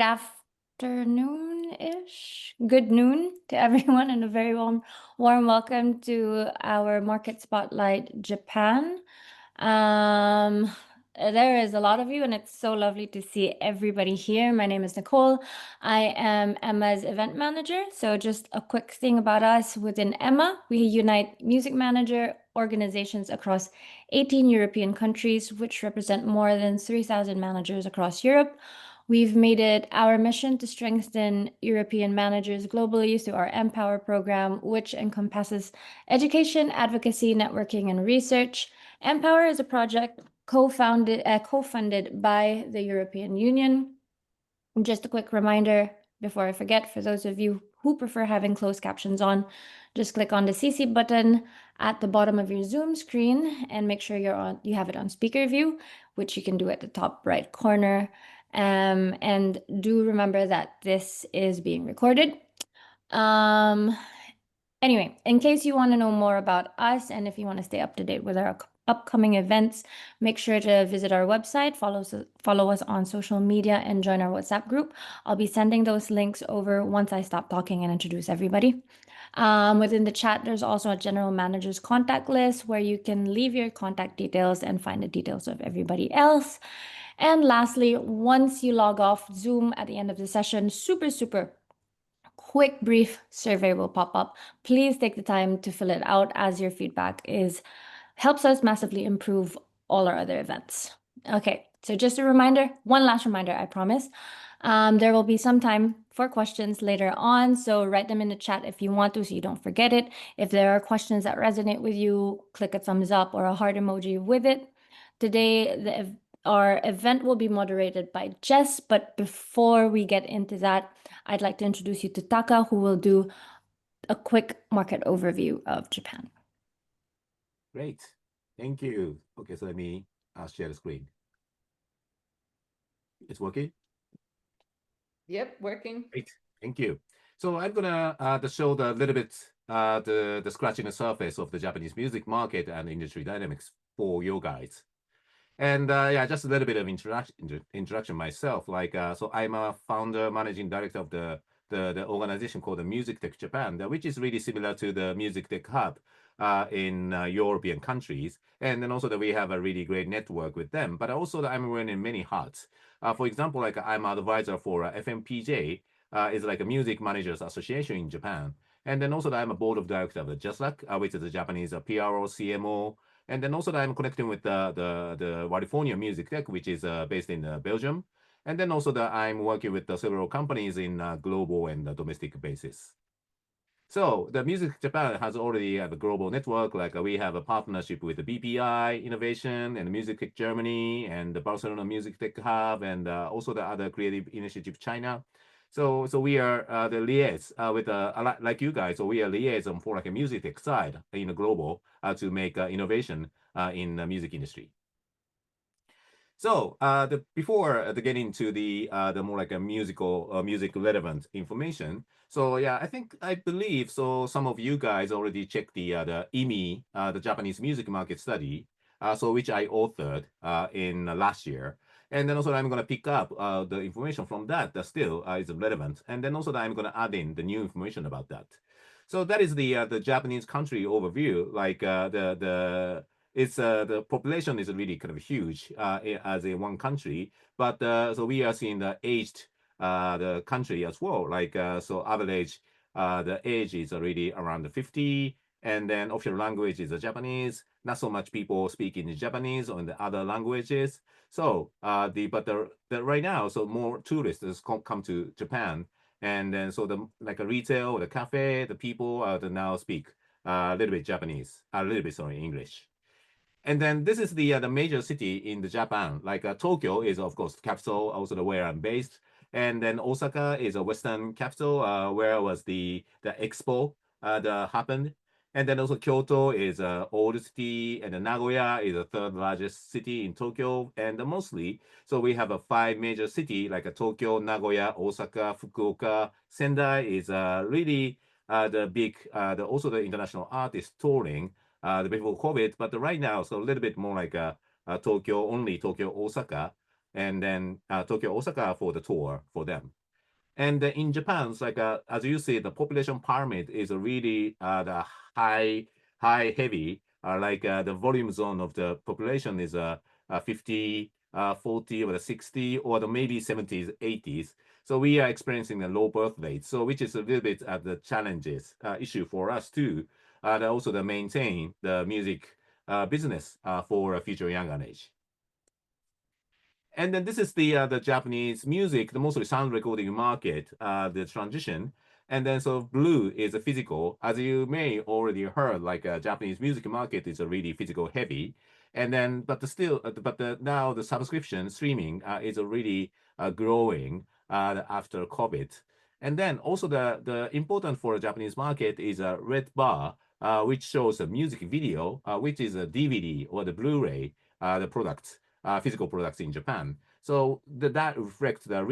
Afternoon-ish. Good noon to everyone, and a very warm welcome to our Market Spotlight Japan. There is a lot of you, and it's so lovely to see everybody here. My name is Nicole. I am Emma's event manager. So just a quick thing about us within Emma, we unite music manager organizations across 18 European countries, which represent more than 3,000 managers across Europe. We've made it our mission to strengthen European managers globally through our Empower program, which encompasses education, advocacy, networking, and research. Empower is a project co-funded by the European Union. Just a quick reminder before I forget, for those of you who prefer having closed captions on, just click on the CC button at the bottom of your Zoom screen and make sure you have it on speaker view, which you can do at the top right corner. And do remember that this is being recorded. Anyway, in case you want to know more about us and if you want to stay up to date with our upcoming events, make sure to visit our website, follow us on social media, and join our WhatsApp group. I'll be sending those links over once I stop talking and introduce everybody. Within the chat, there's also a general manager's contact list where you can leave your contact details and find the details of everybody else. And lastly, once you log off Zoom at the end of the session, super quick brief survey will pop up. Please take the time to fill it out, as your feedback helps us massively improve all our other events. Okay, so just a reminder, one last reminder, I promise. There will be some time for questions later on, so write them in the chat if you want to, so you don't forget it. If there are questions that resonate with you, click a thumbs up or a heart emoji with it. Today, our event will be moderated by Jess, but before we get into that, I'd like to introduce you to Taka, who will do a quick market overview of Japan. Great. Thank you. Okay, so let me share the screen. It's working? Yep, working. Great. Thank you. So I'm gonna show a little bit the scratching the surface of the Japanese music market and industry dynamics for you guys. And yeah, just a little bit of introduction myself. So I'm a founder, managing director of the organization called the Music Tech Japan, which is really similar to the Music Tech Hub in European countries. And then also that we have a really great network with them. But also that I'm wearing many hats. For example, like I'm an advisor for FMPJ, is like a Music Managers Association in Japan. And then also that I'm a board of director of the JustLuck, which is a Japanese PRO, CMO. And then also that I'm connecting with the California Music Tech, which is based in Belgium. And then also that I'm working with several companies in global and domestic basis. So the Music Japan has already a global network. Like we have a partnership with the BPI Innovation and Music Tech Germany and the Barcelona Music Tech Hub and also the other creative initiative China. So we are the liaise with like you guys. So we are liaison for like a music tech side in the global to make innovation in the music industry. So before getting into the more like a music relevant information. So yeah, I believe so. Some of you guys already checked the IMI, the Japanese music market study, so which I authored in last year. And then also I'm going to pick up the information from that still is relevant. And then also I'm going to add in the new information about that. So that is the Japanese country overview. Like the population is really kind of huge as a one country, but so we are seeing the aged the country as well. Like so average the age is already around 50. And then official language is Japanese. Not so much people speak in Japanese or in the other languages. So right now, so more tourists come to Japan, and then so the like a retail, the cafe, the people that now speak a little bit Japanese, a little bit sorry English. And then this is the major city in the Japan. Like Tokyo is of course capital, also where I'm based, and then Osaka is a Western capital, where was the expo that happened. And then also Kyoto is an old city, and then Nagoya is the third largest city in Tokyo. And mostly, so we have 5 major city like Tokyo, Nagoya, Osaka, Fukuoka. Sendai is really the big, also the international artist touring before COVID. But right now, so a little bit more like Tokyo, only Tokyo, Osaka. and then Tokyo, Osaka for the tour for them. And in Japan, it's like as you see, the population pyramid is really the heavy. Like the volume zone of the population is 50, 40, or 60, or the maybe 70s, 80s. So we are experiencing a low birth rate. So which is a little bit of the challenges issue for us too. Also to maintain the music business for a future younger age. And then this is the Japanese music, the mostly sound recording market, the transition. And then so blue is a physical, as you may already heard, like Japanese music market is a really physical heavy. And then, now the subscription streaming is already growing after COVID. And then also the important for the Japanese market is a red bar, which shows a music video, which is a DVD or the Blu-ray, the products. Physical products in Japan. So that reflects the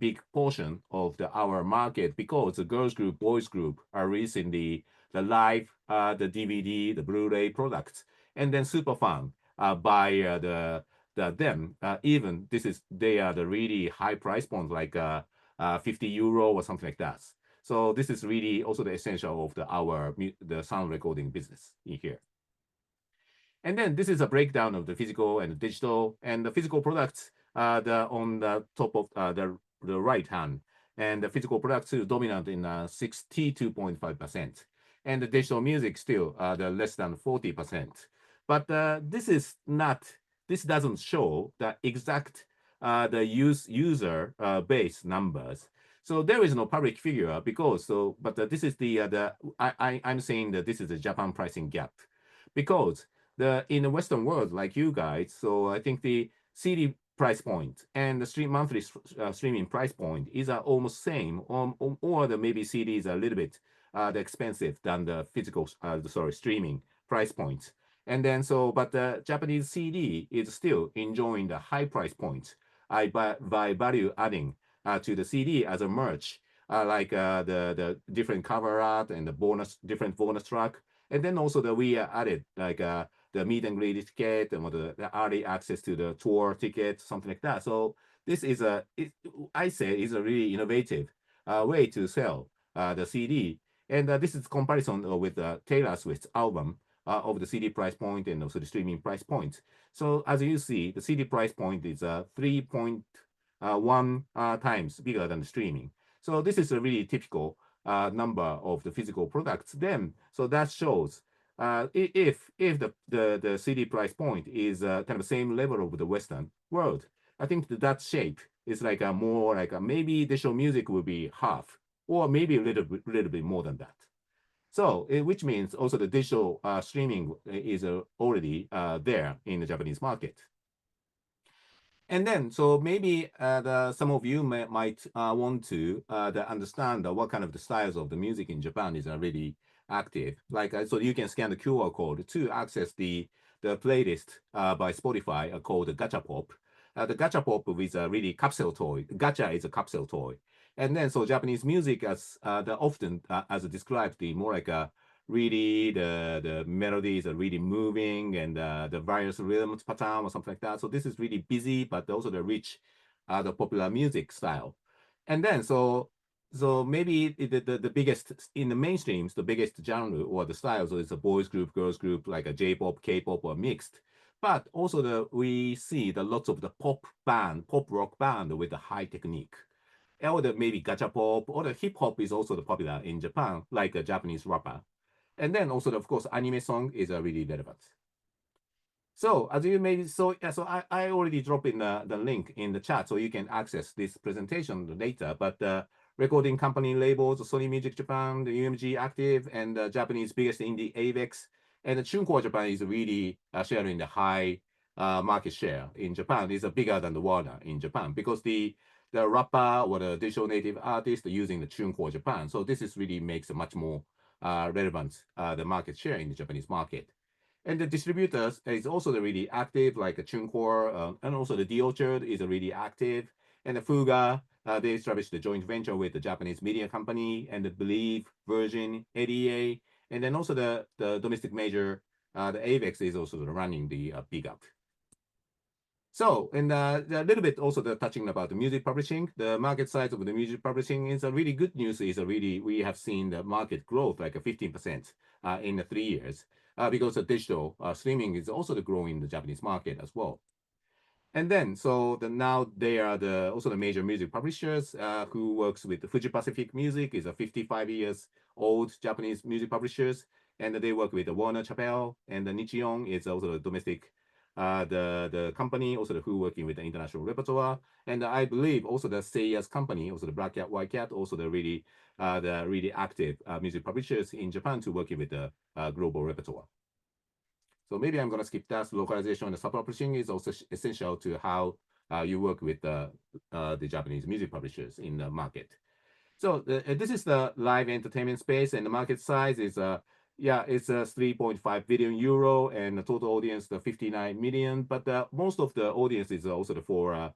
big portion of our market, because the girls group, boys group are releasing the live, the DVD, the Blu-ray products, and then super fan buy them. Even they are the really high price point, like 50 euro or something like that. So this is really also the essential of the sound recording business in here. And then this is a breakdown of the physical and the digital, and the physical products on the top of the right hand, and the physical products is dominant in 62.5%, and the digital music still the less than 40%. But this doesn't show the exact the user base numbers. So there is no public figure, because this is I'm saying that this is the Japan pricing gap, because in the Western world, like you guys, so I think the CD price point and the monthly streaming price point is almost same, or the maybe CD is a little bit the expensive than the physical, streaming price point. And then but the Japanese CD is still enjoying the high price point by value adding to the CD as a merch, like the different cover art and the different bonus track. And then also we added like the meet and greet ticket, and the early access to the tour ticket, something like that. So this is I say is a really innovative way to sell the CD. And this is comparison with Taylor Swift's album of the CD price point and also the streaming price point. So as you see, the CD price point is 3.1 times bigger than the streaming. So this is a really typical number of the physical products. Then, so that shows if the CD price point is kind of the same level of the Western world, I think that shape is like more like maybe digital music will be half, or maybe a little bit more than that. So, which means also the digital streaming is already there in the Japanese market. And then, so maybe some of you might want to understand what kind of the styles of the music in Japan is really active. Like, so you can scan the QR code to access the playlist by Spotify called Gacha Pop. The Gacha Pop is a really capsule toy. Gacha is a capsule toy. And then, so Japanese music as often as described, the more like really the melodies are really moving, and the various rhythms pattern or something like that. So this is really busy, but also the rich, the popular music style. And then so maybe the biggest in the mainstreams, the biggest genre or the styles is a boys group, girls group, like a J-pop, K-pop, or mixed. But also we see the lots of the pop rock band with the high technique. Or the maybe gacha pop, or the hip hop is also the popular in Japan, like a Japanese rapper. And then also, of course, anime song is really relevant. So as you maybe so I already dropped in the link in the chat, so you can access this presentation later. But recording company labels, Sony Music Japan, the UMG Active, and the Japanese biggest indie Avex, and the Chunko Japan is really sharing the high market share in Japan. Is bigger than the Warner in Japan, because the rapper or the digital native artist using the Chunko Japan. So this is really makes a much more relevant the market share in the Japanese market. And the distributors is also really active, like a Chunko, and also the D Orchard is really active. And the Fuga, they established a joint venture with the Japanese media company, and the Believe, Virgin, ADA, and then also the domestic major, the Avex is also running the big up. So, and a little bit also touching about the music publishing, the market size of the music publishing is a really good news. Is a really, we have seen the market growth like a 15% in the 3 years because the digital streaming is also growing in the Japanese market as well. And then, so now they are also the major music publishers who works with the Fuji Pacific Music, is a 55 years old Japanese music publishers, and they work with the Warner Chappell, and the Nichion is also a domestic the company also who working with the international repertoire, and I believe also the Seiya's company, also the Black Cat White Cat, also the really active music publishers in Japan to working with the global repertoire. So maybe I'm going to skip that. Localization and sub-publishing is also essential to how you work with the Japanese music publishers in the market. So this is the live entertainment space, and the market size is it's 3.5 billion euro, and the total audience the 59 million. But most of the audience is also for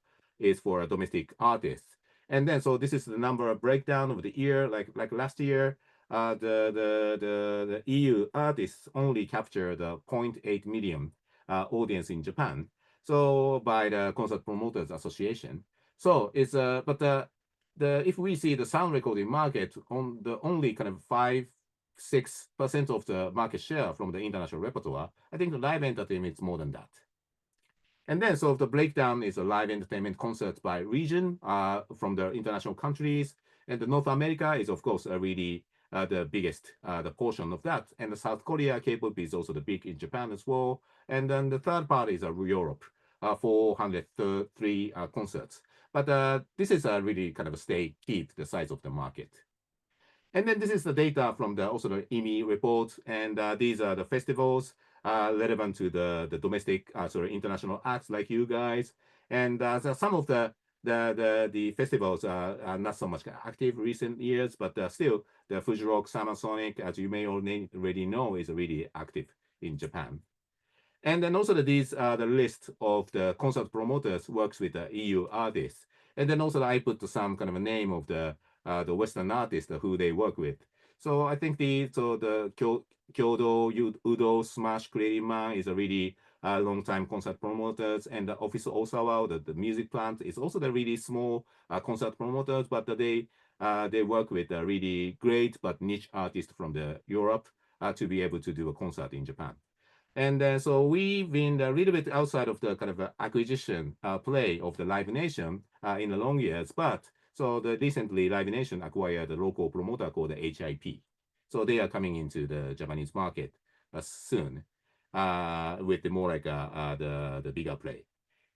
domestic artists. And then so this is the number of breakdown of the year, like last year. The EU artists only capture the 0.8 million audience in Japan. So by the Concert Promoters Association. So it's but if we see the sound recording market on the only kind of 5-6% of the market share from the international repertoire, I think the live entertainment is more than that. And then so the breakdown is a live entertainment concerts by region from the international countries. And the North America is of course a really the biggest the portion of that, and the South Korea K-pop is also the big in Japan as well, and then the third part is Europe, 403 concerts. But this is a really kind of a keep the size of the market. And then this is the data from also the IMI report, and these are the festivals relevant to the domestic international acts like you guys, and so some of the festivals are not so much active recent years, but still the Fuji Rock Summer Sonic, as you may already know, is really active in Japan. And then also these are the list of the concert promoters works with the EU artists. And then also I put some kind of a name of the Western artists who they work with. So I think the Kyodo, Udo, Smash, Creative Man is a really long-time concert promoters, and the Office Osawa, the music plant, is also the really small concert promoters, but they work with a really great but niche artists from the Europe to be able to do a concert in Japan. And so we've been a little bit outside of the kind of acquisition play of the Live Nation in the long years, but so recently Live Nation acquired a local promoter called the HIP. So they are coming into the Japanese market soon with the more like the bigger play.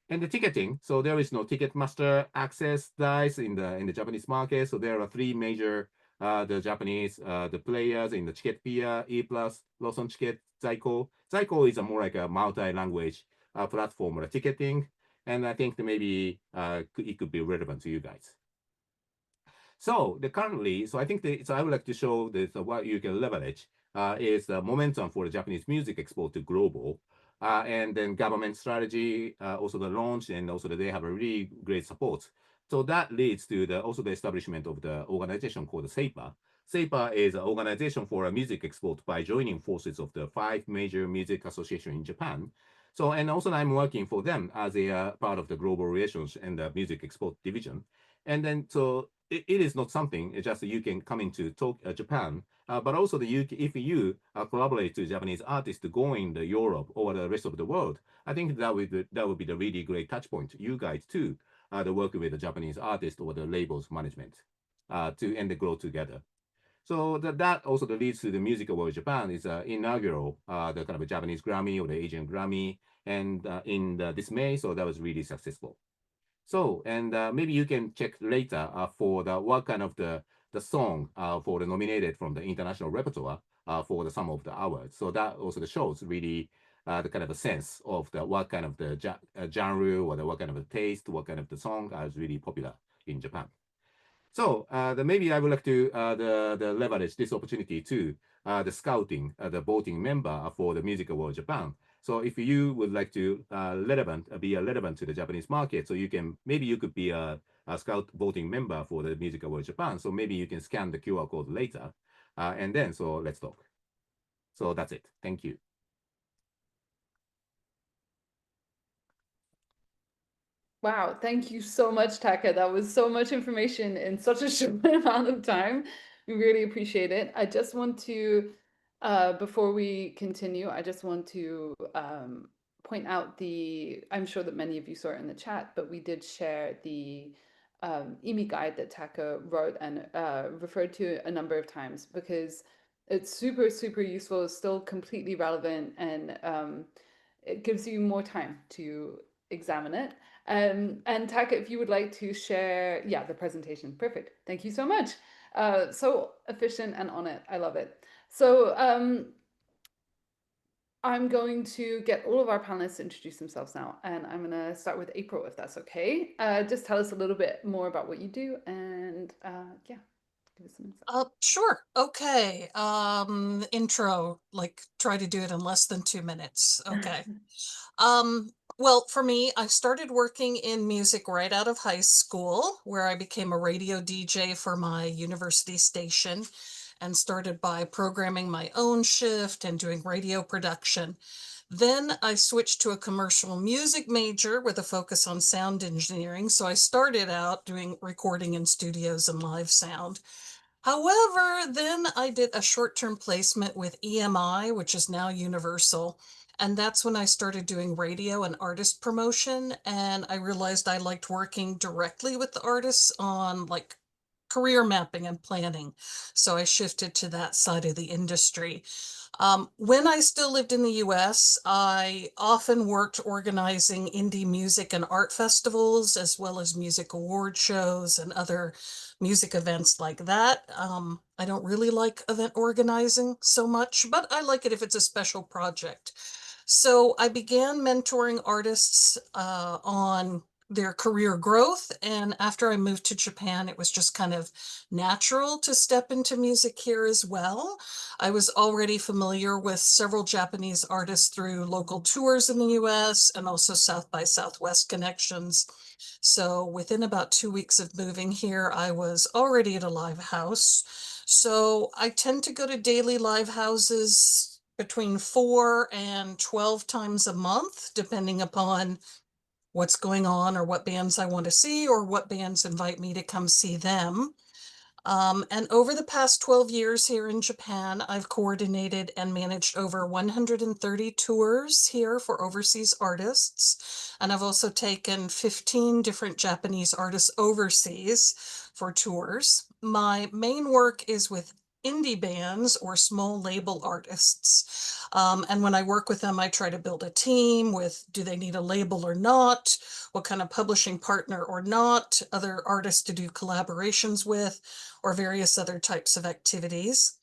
And the ticketing, so there is no Ticketmaster access dice in the Japanese market. So there are 3 major the Japanese the players in the Ticketpedia, E+, Lawson Ticket, Zaiko. Zaiko is a more like a multi-language platform or ticketing, and I think that maybe it could be relevant to you guys. So currently, so I think so I would like to show this what you can leverage is the momentum for the Japanese music export to global, and then government strategy, also the launch, and also that they have a really great support. So that leads to also the establishment of the organization called Sapa. Sapa is an organization for a music export by joining forces of the 5 major music associations in Japan. So, and also I'm working for them as a part of the global relations and the music export division. And then so it is not something, it's just you can come into Japan, but also if you collaborate with Japanese artists to go in Europe or the rest of the world, I think that would be the really great touch point you guys too, to work with the Japanese artists or the labels management and they grow together. So that also leads to the Music Award Japan is inaugural, the kind of a Japanese Grammy or the Asian Grammy, and in this May, so that was really successful. So, and maybe you can check later for what kind of the song for the nominated from the international repertoire for some of the awards. So that also shows really the kind of a sense of what kind of the genre or what kind of a taste, what kind of the song is really popular in Japan. So maybe I would like to the leverage this opportunity to the scouting the voting member for the Music Award Japan. So if you would like to be relevant to the Japanese market, so you could be a scout voting member for the Music Award Japan. So maybe you can scan the QR code later, and then so let's talk. So that's it. Thank you. Wow, thank you so much, Taka. That was so much information in such a short amount of time. We really appreciate it. I just want to, before we continue, I just want to point out I'm sure that many of you saw it in the chat, but we did share the EMI guide that Taka wrote and referred to a number of times because it's super, super useful, it's still completely relevant, and it gives you more time to examine it. And Taka, if you would like to share, yeah, the presentation. Perfect. Thank you so much. So efficient and on it. I love it. So I'm going to get all of our panelists to introduce themselves now, and I'm going to start with April, if that's okay. Just tell us a little bit more about what you do, and yeah, give us some insight. Sure. Okay. Intro, like try to do it in less than 2 minutes. Okay. Well, for me, I started working in music right out of high school, where I became a radio DJ for my university station and started by programming my own shift and doing radio production. Then I switched to a commercial music major with a focus on sound engineering. So I started out doing recording in studios and live sound. However, then I did a short-term placement with EMI, which is now Universal. And that's when I started doing radio and artist promotion. And I realized I liked working directly with the artists on like career mapping and planning. So I shifted to that side of the industry. When I still lived in the US, I often worked organizing indie music and art festivals, as well as music award shows and other music events like that. I don't really like event organizing so much, but I like it if it's a special project. So I began mentoring artists on their career growth. And after I moved to Japan, it was just kind of natural to step into music here as well. I was already familiar with several Japanese artists through local tours in the US and also South by Southwest connections. So within about 2 weeks of moving here, I was already at a live house. So I tend to go to daily live houses between 4 and 12 times a month, depending upon what's going on or what bands I want to see or what bands invite me to come see them. And over the past 12 years here in Japan, I've coordinated and managed over 130 tours here for overseas artists. And I've also taken 15 different Japanese artists overseas for tours. My main work is with indie bands or small label artists. And when I work with them, I try to build a team with, do they need a label or not? What kind of publishing partner or not? Other artists to do collaborations with, or various other types of activities.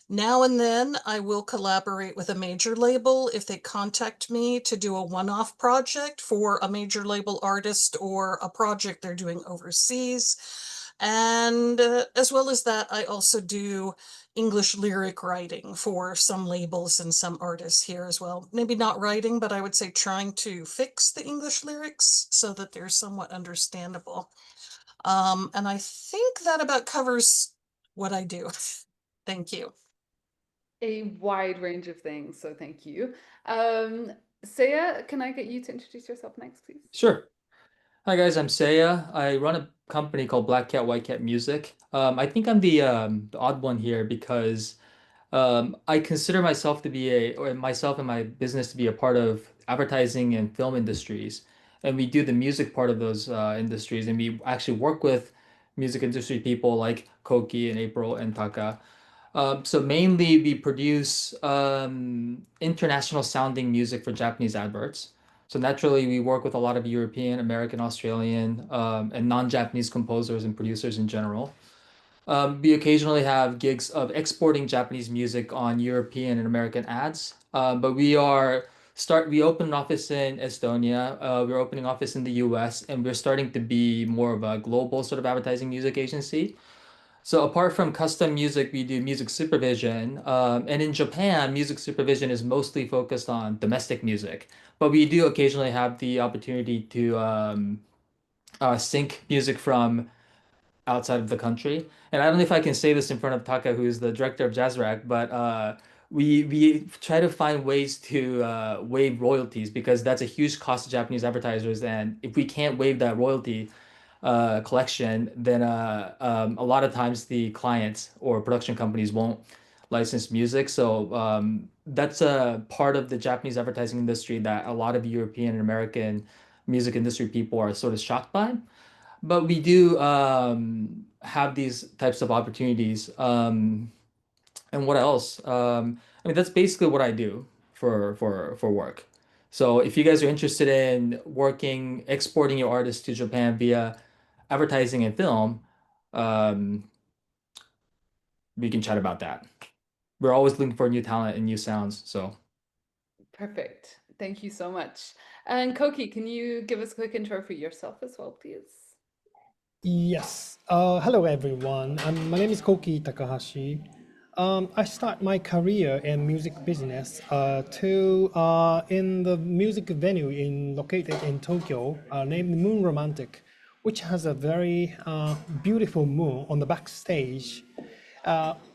Now and then I will collaborate with a major label if they contact me to do a one-off project for a major label artist or a project they're doing overseas. And as well as that, I also do English lyric writing for some labels and some artists here as well. Maybe not writing, but I would say trying to fix the English lyrics so that they're somewhat understandable. And I think that about covers what I do. Thank you. A wide range of things, so thank you. Saya, can I get you to introduce yourself next, please? Sure. Hi guys, I'm Saya. I run a company called Black Cat White Cat Music. I think I'm the odd one here because I consider myself to be or myself and my business to be a part of advertising and film industries, and we do the music part of those industries, and we actually work with music industry people like Koki and April and Taka. So mainly we produce international sounding music for Japanese adverts. So naturally we work with a lot of European, American, Australian, and non-Japanese composers and producers in general. We occasionally have gigs of exporting Japanese music on European and American ads. But we opened an office in Estonia. We're opening office in the US, and we're starting to be more of a global sort of advertising music agency. So apart from custom music, we do music supervision. And in Japan, music supervision is mostly focused on domestic music. But we do occasionally have the opportunity to sync music from outside of the country. And I don't know if I can say this in front of Taka, who's the director of Jazz Rack, but we try to find ways to waive royalties because that's a huge cost to Japanese advertisers, and if we can't waive that royalty collection, then a lot of times the clients or production companies won't license music. So that's a part of the Japanese advertising industry that a lot of European and American music industry people are sort of shocked by. But we do have these types of opportunities. And what else? I mean, that's basically what I do for work. So if you guys are interested in working, exporting your artists to Japan via advertising and film, um, we can chat about that. We're always looking for new talent and new sounds. So Perfect. Thank you so much. And Koki, can you give us a quick intro for yourself as well, please? Yes. Hello, everyone. My name is Koki Takahashi. I start my career in music business in the music venue located in Tokyo named Moon Romantic, which has a very beautiful moon on the backstage,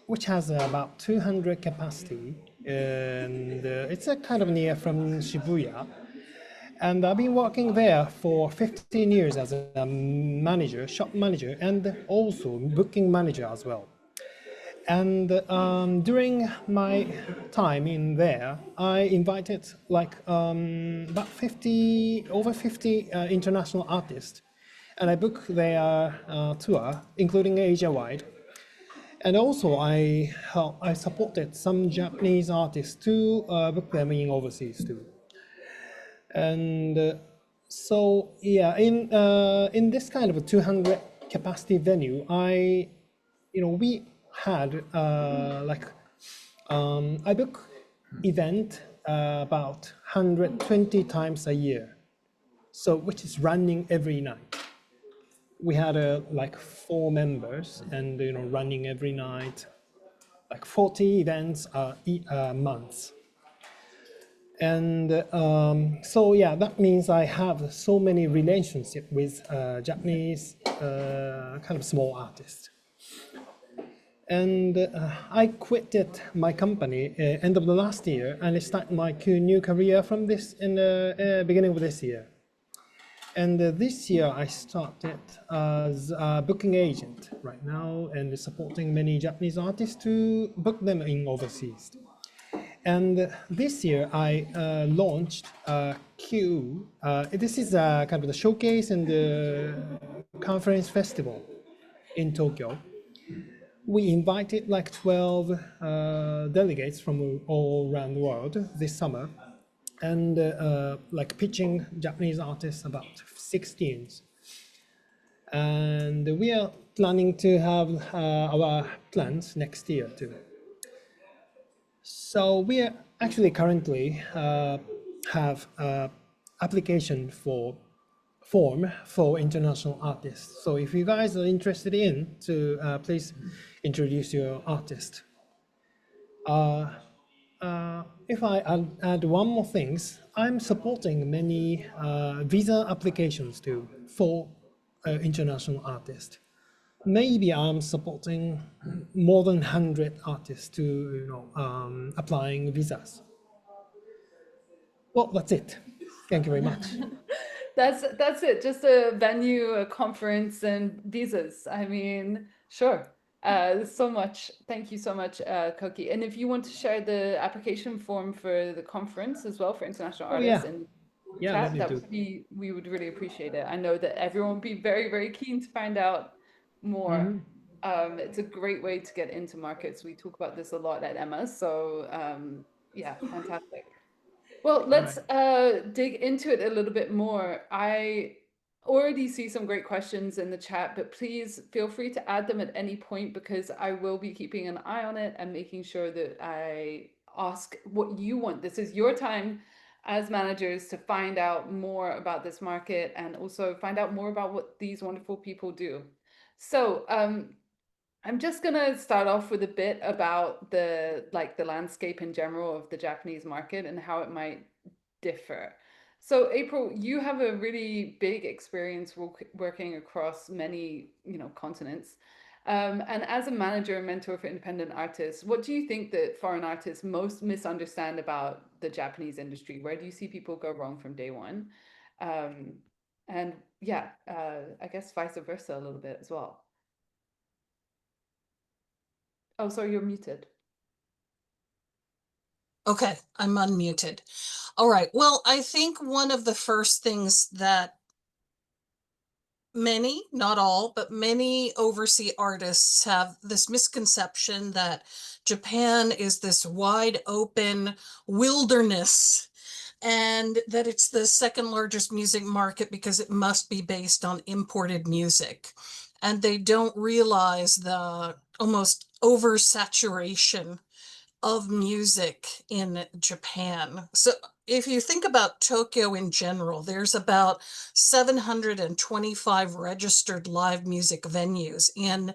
which has about 200 capacity, and it's a kind of near from Shibuya. And I've been working there for 15 years as a manager, shop manager, and also booking manager as well. And during my time in there, I invited about 50, over 50 international artists, and I booked their tour, including Asia-wide. And also, I supported some Japanese artists to book them in overseas too. And so yeah, in this kind of a 200 capacity venue, we had I book event about 120 times a year, so which is running every night. We had like 4 members, and running every night, like 40 events a month. And so yeah, that means I have so many relationship with Japanese kind of small artists. And I quitted my company end of the last year, and I start my new career from this in the beginning of this year. And this year I started as a booking agent right now, and supporting many Japanese artists to book them in overseas. And this year I launched Q. This is kind of the showcase and the conference festival in Tokyo. We invited like 12 delegates from all around the world this summer, and like pitching Japanese artists, about 16. And we are planning to have our plans next year too. So we are actually currently have application form for international artists. So if you guys are interested in to please introduce your artist. If I add one more things, I'm supporting many visa applications too for international artists. Maybe I'm supporting more than 100 artists to applying visas. Well, that's it. Thank you very much. That's it. Just a venue, a conference, and visas. I mean, sure. So much. Thank you so much, Koki. And if you want to share the application form for the conference as well for international artists and chat, we would really appreciate it. I know that everyone would be very, very keen to find out more. It's a great way to get into markets. We talk about this a lot at Emma. So yeah, fantastic. Well, let's dig into it a little bit more. I already see some great questions in the chat, but please feel free to add them at any point, because I will be keeping an eye on it and making sure that I ask what you want. This is your time as managers to find out more about this market and also find out more about what these wonderful people do. So I'm just gonna start off with a bit about the landscape in general of the Japanese market and how it might differ. So April, you have a really big experience working across many, continents. And as a manager and mentor for independent artists, what do you think that foreign artists most misunderstand about the Japanese industry? Where do you see people go wrong from day one? And yeah, I guess vice versa a little bit as well. Oh, sorry, you're muted. Okay, I'm unmuted. All right. Well, I think one of the first things that many, not all, but many overseas artists have this misconception that Japan is this wide open wilderness and that it's the second largest music market because it must be based on imported music. And they don't realize the almost oversaturation of music in Japan. So if you think about Tokyo in general, there's about 725 registered live music venues in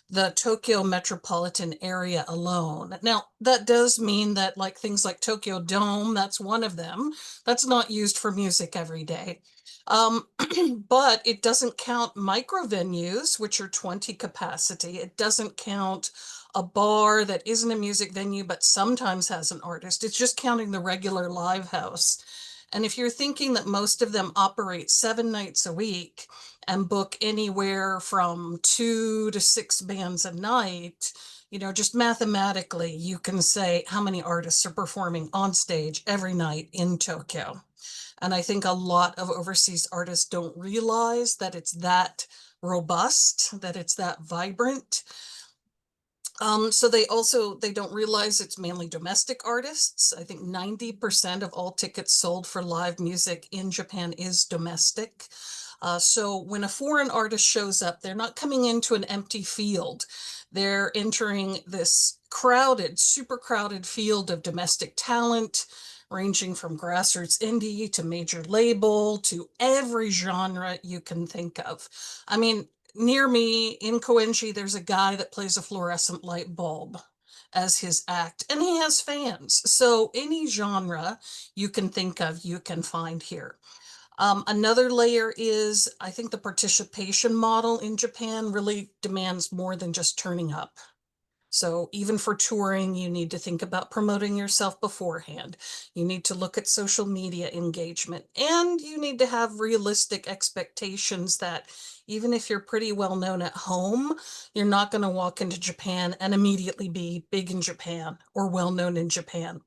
the Tokyo metropolitan area alone. Now, that does mean that like things like Tokyo Dome, that's one of them, that's not used for music every day. But it doesn't count micro venues, which are 20 capacity. It doesn't count a bar that isn't a music venue, but sometimes has an artist. It's just counting the regular live house. And if you're thinking that most of them operate 7 nights a week and book anywhere from 2 to 6 bands a night, you know, just mathematically, you can say how many artists are performing on stage every night in Tokyo. And I think a lot of overseas artists don't realize that it's that robust, that it's that vibrant. So they don't realize it's mainly domestic artists. I think 90% of all tickets sold for live music in Japan is domestic. So when a foreign artist shows up, they're not coming into an empty field. They're entering this crowded, super crowded field of domestic talent, ranging from grassroots indie to major label to every genre you can think of. I mean, near me in Koenji, there's a guy that plays a fluorescent light bulb as his act, and he has fans. So any genre you can think of, you can find here. Another layer is, I think the participation model in Japan really demands more than just turning up. So even for touring, you need to think about promoting yourself beforehand. You need to look at social media engagement, and you need to have realistic expectations that even if you're pretty well known at home, you're not going to walk into Japan and immediately be big in Japan or well known in Japan.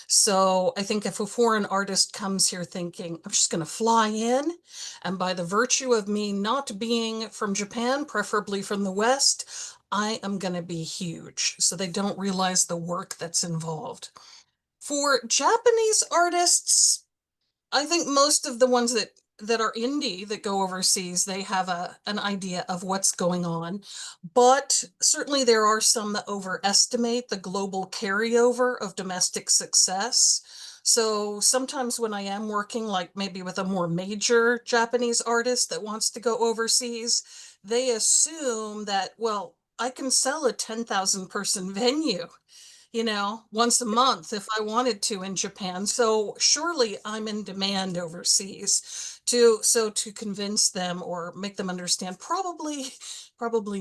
So I think if a foreign artist comes here thinking, I'm just going to fly in, and by the virtue of me not being from Japan, preferably from the West, I am going to be huge. So they don't realize the work that's involved. For Japanese artists, I think most of the ones that are indie that go overseas, they have an idea of what's going on. But certainly there are some that overestimate the global carryover of domestic success. So sometimes when I am working like maybe with a more major Japanese artist that wants to go overseas, they assume that, well, I can sell a 10,000 person venue, you know, once a month if I wanted to in Japan. So surely I'm in demand overseas to convince them or make them understand, probably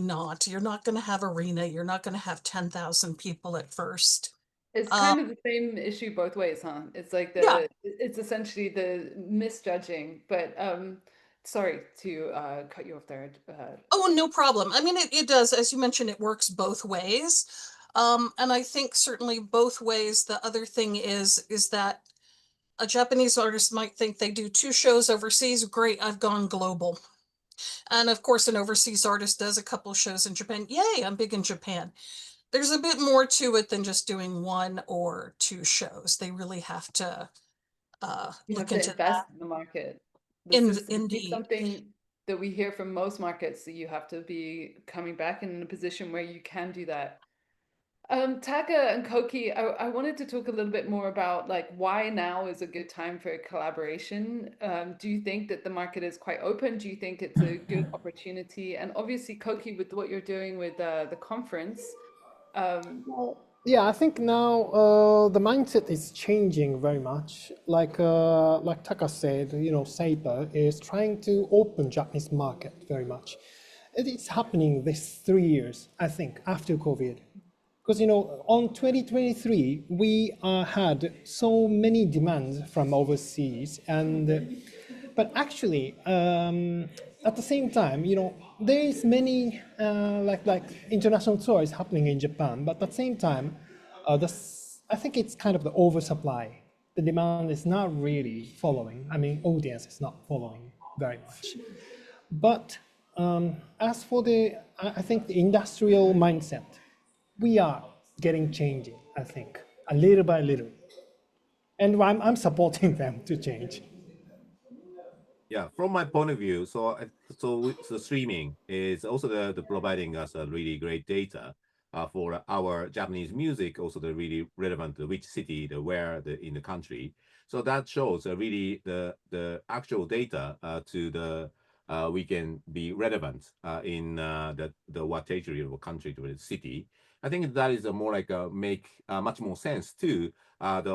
not. You're not going to have arena. You're not going to have 10,000 people at first. It's kind of the same issue both ways, huh? It's like Yeah. it's essentially the misjudging, but sorry to cut you off there. Oh, no problem. I mean, it does, as you mentioned, it works both ways. And I think certainly both ways. The other thing is that a Japanese artist might think they do 2 shows overseas. Great, I've gone global. And of course, an overseas artist does a couple shows in Japan. Yay, I'm big in Japan. There's a bit more to it than just doing 1 or 2 shows. They really have to You look have to into invest that. in the market. This is Indeed. something that we hear from most markets, that you have to be coming back in a position where you can do that. Taka and Koki, I wanted to talk a little bit more about like why now is a good time for a collaboration. Do you think that the market is quite open? Do you think it's a good opportunity? And obviously, Koki, with what you're doing with the conference, Well, yeah, I think now the mindset is changing very much. Like Taka said, Sapa is trying to open Japanese market very much. it's happening this 3 years, I think, after COVID. Because on 2023, we had so many demands from overseas, but actually, at the same time, there is many like international tours happening in Japan, but at the same time, I think it's kind of the oversupply. The demand is not really following. I mean, audience is not following very much. But as for I think the industrial mindset, we are getting changing, I think, a little by little. And I'm supporting them to change. Yeah, from my point of view, so streaming is also the providing us a really great data for our Japanese music, also the really relevant which city, the where in the country. So that shows really the actual data to the we can be relevant in the what territory or country to the city. I think that is a more like make much more sense too. What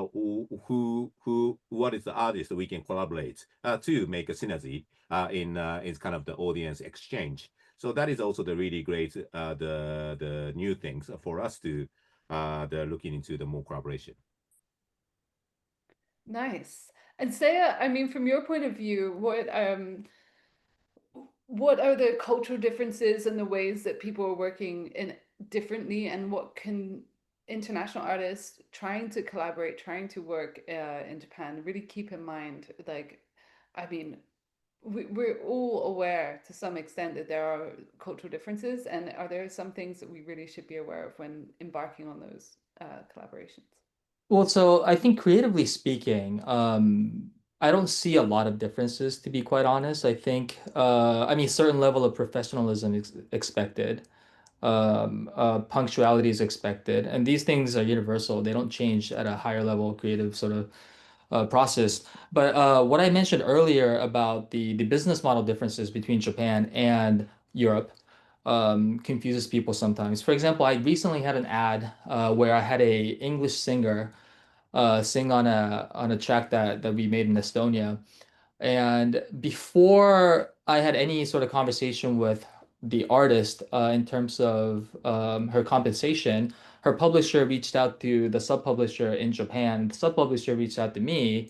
is the artist that we can collaborate to make a synergy in kind of the audience exchange. So that is also the really great the new things for us to the looking into the more collaboration. Nice. And Saya, I mean, from your point of view, what are the cultural differences and the ways that people are working in differently, and what can international artists trying to collaborate, trying to work in Japan really keep in mind? Like, I mean, we're all aware to some extent that there are cultural differences, and are there some things that we really should be aware of when embarking on those collaborations? Well, so I think creatively speaking, I don't see a lot of differences, to be quite honest. I think, I mean, certain level of professionalism is expected. Punctuality is expected, and these things are universal. They don't change at a higher level creative sort of process. But what I mentioned earlier about the business model differences between Japan and Europe confuses people sometimes. For example, I recently had an ad where I had a English singer sing on a track that we made in Estonia. And before I had any sort of conversation with the artist in terms of her compensation, her publisher reached out to the sub-publisher in Japan. The sub-publisher reached out to me,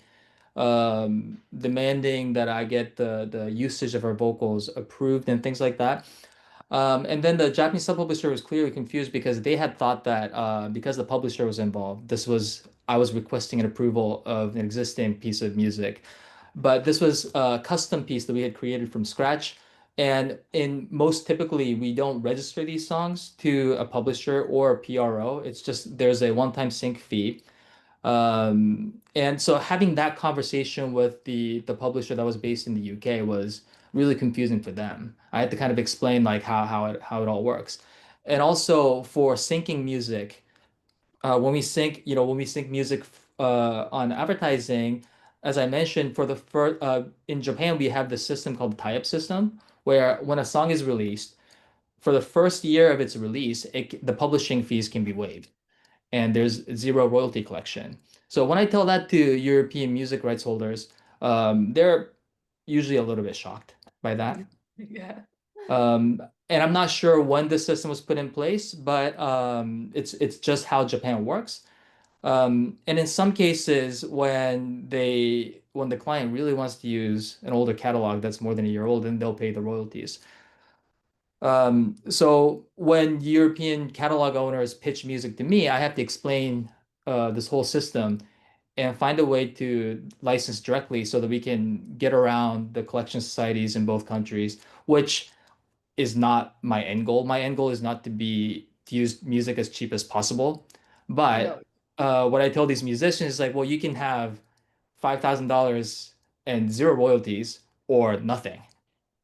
demanding that I get the usage of her vocals approved and things like that. And then the Japanese sub-publisher was clearly confused because they had thought that because the publisher was involved, I was requesting an approval of an existing piece of music. But this was a custom piece that we had created from scratch. And in most typically, we don't register these songs to a publisher or a PRO. It's just there's a one-time sync fee. And so having that conversation with the publisher that was based in the UK was really confusing for them. I had to kind of explain like how it all works. And also for syncing music, when we sync music on advertising, as I mentioned, for the first in Japan we have this system called the tie-up system, where when a song is released, for the first year of its release, the publishing fees can be waived, and there's zero royalty collection. So when I tell that to European music rights holders, they're usually a little bit shocked by that. Yeah. And I'm not sure when this system was put in place, but it's just how Japan works. And in some cases, when the client really wants to use an older catalog that's more than a year old, then they'll pay the royalties. So when European catalog owners pitch music to me, I have to explain this whole system and find a way to license directly so that we can get around the collection societies in both countries, which is not my end goal. My end goal is not to use music as cheap as possible. But what I tell these musicians is like, well, you can have $5,000 and zero royalties or nothing,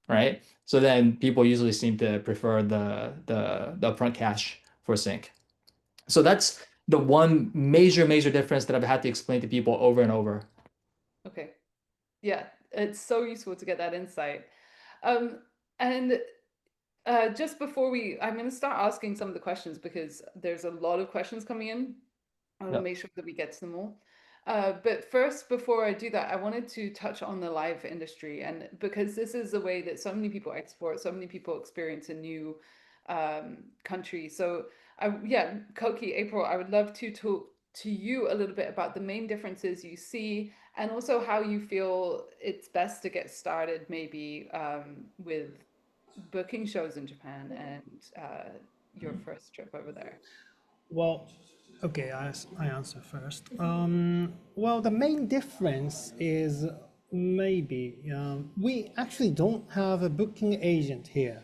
right? So then people usually seem to prefer the upfront cash for sync. So that's the one major difference that I've had to explain to people over and over. Okay. Yeah, it's so useful to get that insight. And just before I'm going to start asking some of the questions because there's a lot of questions coming in. I want to Yeah. make sure that we get to them all. But first, before I do that, I wanted to touch on the live industry, and because this is the way that so many people export, so many people experience a new country. So, yeah, Koki, April, I would love to talk to you a little bit about the main differences you see, and also how you feel it's best to get started, maybe with booking shows in Japan and your first trip over there. Well, okay, I answer first. Well, the main difference is maybe we actually don't have a booking agent here.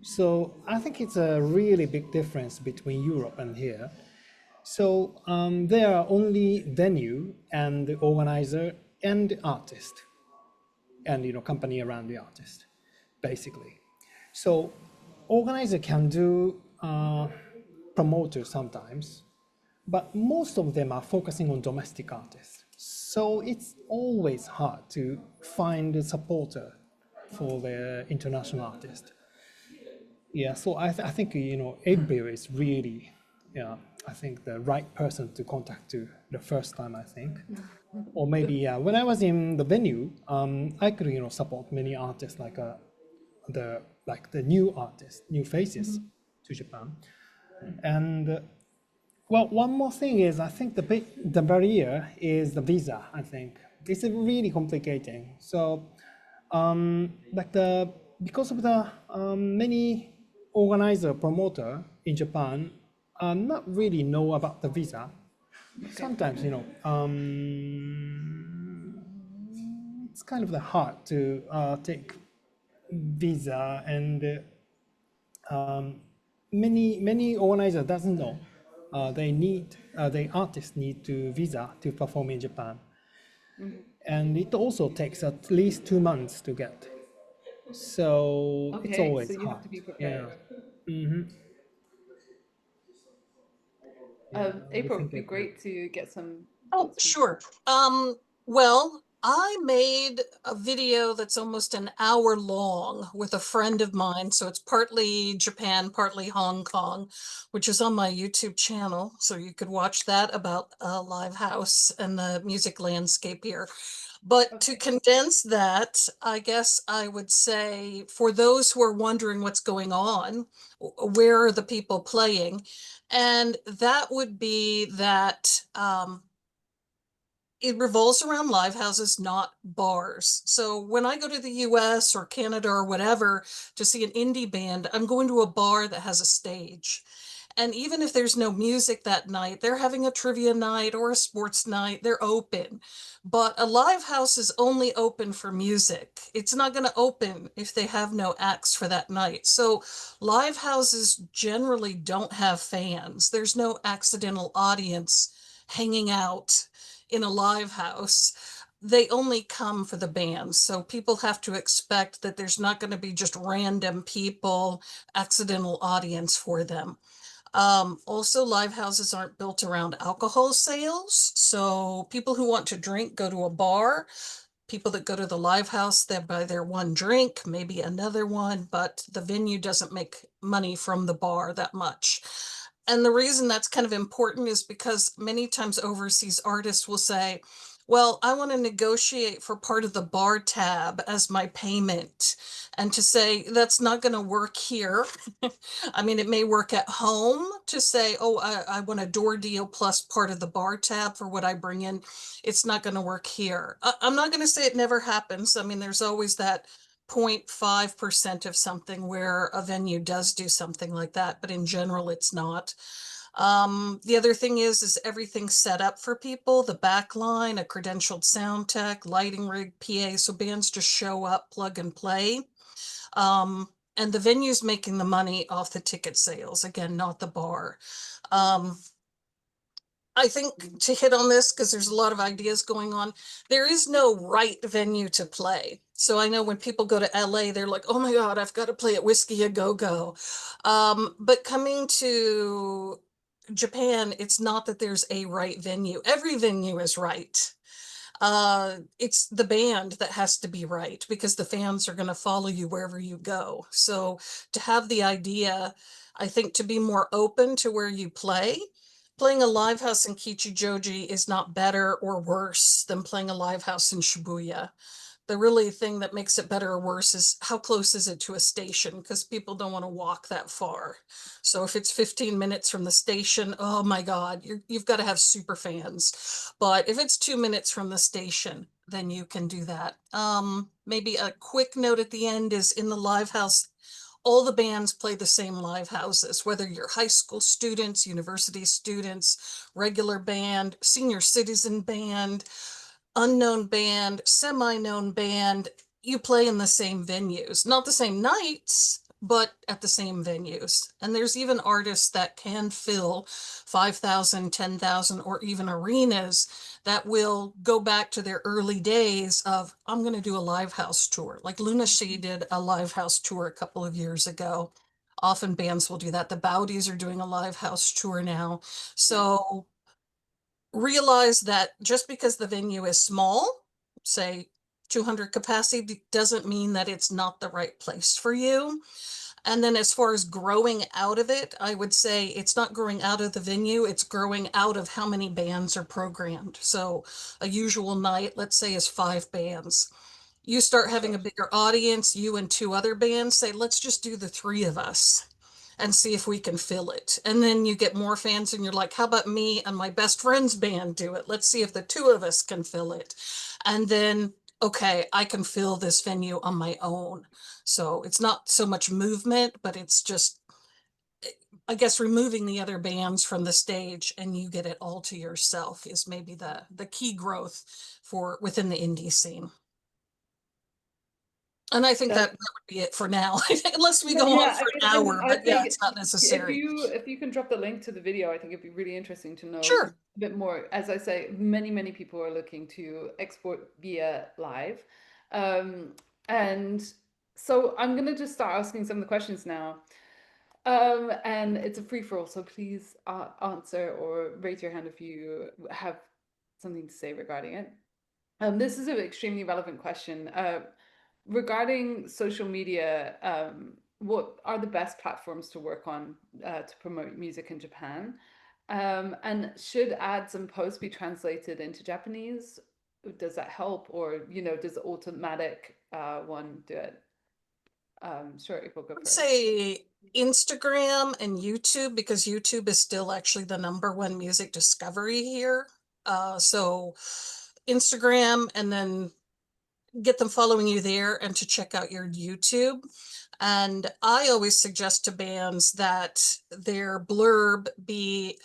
So I think it's a really big difference between Europe and here. So there are only venue and the organizer and the artist, and company around the artist, basically. So organizer can do promoter sometimes, but most of them are focusing on domestic artists. So it's always hard to find a supporter for the international artist. Yeah, so I think April is really, yeah, I think the right person to contact to the first time, I think. Or maybe, yeah, when I was in the venue, I could support many artists like the new artists, new faces to Japan. And well, one more thing is I think the barrier is the visa. I think it's really complicating. So like because of the many organizer promoter in Japan not really know about the visa. Sometimes it's kind of the hard to take visa, and many organizer doesn't know the artists need to visa to perform in Japan, and it also takes at least 2 months to get. So it's Okay, so always you have hard. to be Yeah. prepared. Mm-hmm. Yeah, we April, think it'd be great to get some Oh, thoughts from sure. Well, I made a video that's almost an hour long with a friend of mine. So it's partly Japan, partly Hong Kong, which is on my YouTube channel. So you could watch that about Live House and the music landscape here. But to condense that, I guess I would say for those who are wondering what's going on, where are the people playing? And that would be that it revolves around live houses, not bars. So when I go to the US or Canada or whatever to see an indie band, I'm going to a bar that has a stage. And even if there's no music that night, they're having a trivia night or a sports night, they're open. But a live house is only open for music. It's not going to open if they have no acts for that night. So live houses generally don't have fans. There's no accidental audience hanging out in a live house. They only come for the bands. So people have to expect that there's not going to be just random people, accidental audience for them. Also, live houses aren't built around alcohol sales. So people who want to drink go to a bar. People that go to the live house, they buy their one drink, maybe another one, but the venue doesn't make money from the bar that much. And the reason that's kind of important is because many times overseas artists will say, well, I want to negotiate for part of the bar tab as my payment. And to say that's not going to work here. I mean, it may work at home to say, oh, I want a door deal plus part of the bar tab for what I bring in. It's not going to work here. I'm not going to say it never happens. I mean, there's always that 0.5% of something where a venue does do something like that, but in general, it's not. The other thing is everything set up for people, the backline, a credentialed sound tech, lighting rig, PA, so bands just show up, plug and play. And the venue's making the money off the ticket sales, again, not the bar. I think to hit on this, because there's a lot of ideas going on, there is no right venue to play. So I know when people go to LA, they're like, oh my God, I've got to play at Whiskey A Go Go. But coming to Japan, it's not that there's a right venue. Every venue is right. It's the band that has to be right because the fans are going to follow you wherever you go. So to have the idea, I think, to be more open to where you play playing a live house in Kichijoji is not better or worse than playing a live house in Shibuya. The really thing that makes it better or worse is how close is it to a station, because people don't want to walk that far. So if it's 15 minutes from the station, oh my God, you've got to have super fans. But if it's 2 minutes from the station, then you can do that. Maybe a quick note at the end is in the live house, all the bands play the same live houses, whether you're high school students, university students, regular band, senior citizen band, unknown band, semi-known band, you play in the same venues, not the same nights, but at the same venues. And there's even artists that can fill 5,000, 10,000, or even arenas that will go back to their early days of, I'm going to do a live house tour. Like Lunacy did a live house tour a couple of years ago. Often bands will do that. The Bowdies are doing a live house tour now. So realize that just because the venue is small, say 200 capacity, doesn't mean that it's not the right place for you. And then as far as growing out of it, I would say it's not growing out of the venue, it's growing out of how many bands are programmed. So a usual night, let's say, is 5 bands. You start having a bigger audience, you and 2 other bands say, let's just do the 3 of us and see if we can fill it. And then you get more fans and you're like, how about me and my best friend's band do it? Let's see if the 2 of us can fill it. And then, okay, I can fill this venue on my own. So it's not so much movement, but it's just, I guess, removing the other bands from the stage and you get it all to yourself is maybe the key growth for within the indie scene. And I think that would be it for now, unless we go on for an hour, but yeah, it's not necessary. If you can drop the link to the video, I think it'd be really interesting to know Sure. a bit more. As I say, many people are looking to export via live. And so I'm gonna just start asking some of the questions now. And it's a free-for-all, so please answer or raise your hand if you have something to say regarding it. This is an extremely relevant question. Regarding social media, what are the best platforms to work on to promote music in Japan? And should ads and posts be translated into Japanese? Does that help? Or, does the automatic one do it? Sure, we'll go I'd first. say Instagram and YouTube, because YouTube is still actually the #1 music discovery here. So Instagram, and then get them following you there and to check out your YouTube. And I always suggest to bands that their blurb be,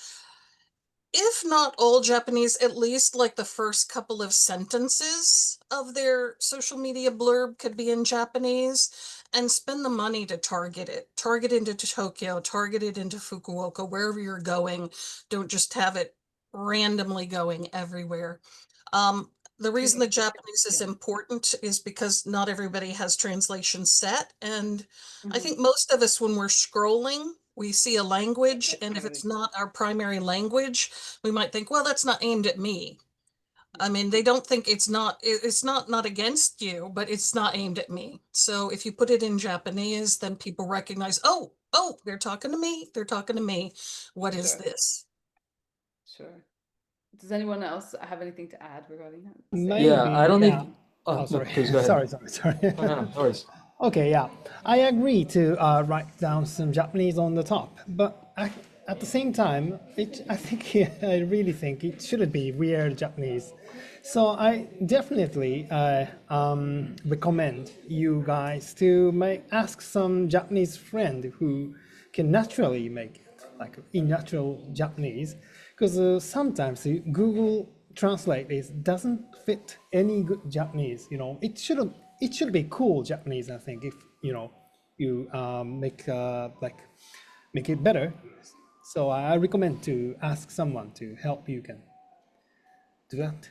if not all Japanese, at least like the first couple of sentences of their social media blurb could be in Japanese, and spend the money to target it. Target into Tokyo, target it into Fukuoka, wherever you're going. Don't just have it randomly going everywhere. The reason the Japanese is important is because not everybody has translation set. And I think most of us, when we're scrolling, we see a language, and if it's not our primary language, we might think, well, that's not aimed at me. I mean, they don't think it's not against you, but it's not aimed at me. So if you put it in Japanese, then people recognize, oh, they're talking to me. They're talking to me. What is this? Sure. Does anyone else have anything to add regarding that? Maybe, Yeah, I don't yeah. even. Oh, no, sorry. please go ahead. sorry. No worries. Okay, yeah. I agree to write down some Japanese on the top, but at the same time, I really think it shouldn't be weird Japanese. So I definitely recommend you guys to ask some Japanese friend who can naturally make it, like in natural Japanese, because sometimes Google Translate doesn't fit any good Japanese. It should be cool Japanese. I think if you make it better. So I recommend to ask someone to help you can do that.